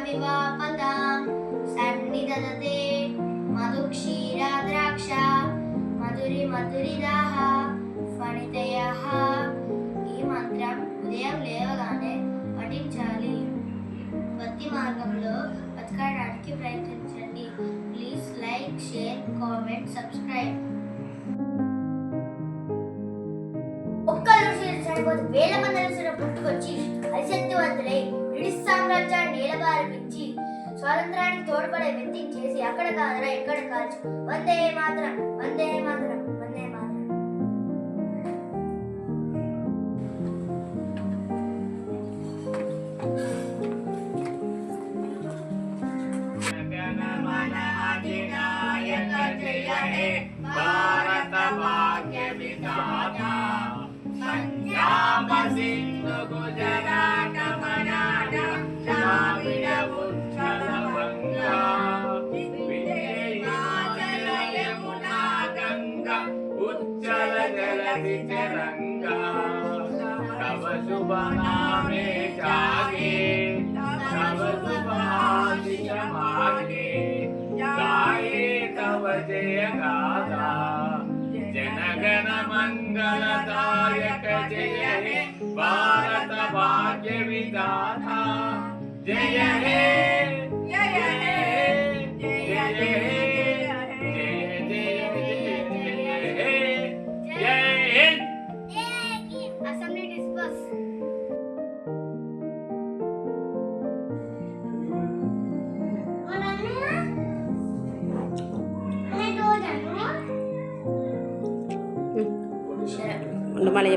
विवापदां सन्निधदते मधुक्षीरा द्राक्ष మధురిదాహ ఫణితయః. ఈ మంత్రం ఉదయం లేవగానే పఠించాలి. భక్తి మార్గంలో బతకడానికి ప్రయత్నించండి. Please like, share, comment, subscribe. ఒక్కరు చనిపోతే వేల మంది పుట్టుకొచ్చి అరిశక్తివంతులై బ్రిటిష్ సామ్రాజ్యాన్ని నేలబారపించి స్వాతంత్రానికి తోడ్పడే వ్యక్తిని చేసి అక్కడ కాదురా ఎక్కడ కాల్చు. వందే మాతరం, వందే మాతరం, వందే మాతరం. భారత భాగ్య విధాత పంజాబ సింధు గుజరాట మరాఠ ద్రావిడ ఉత్కల వంగా హిమాచల యమునా గంగా ఉజ్జల జలధి చరంగా తవ శుభ నామే జాగే తవ శుభ ఆశిష మాగే गाये तव जय गाथा जनगण मंगलदायक जय हे भारत भाग्य विधाता जय हे जय हे जय हे Assembly disperse. మళ్ళీ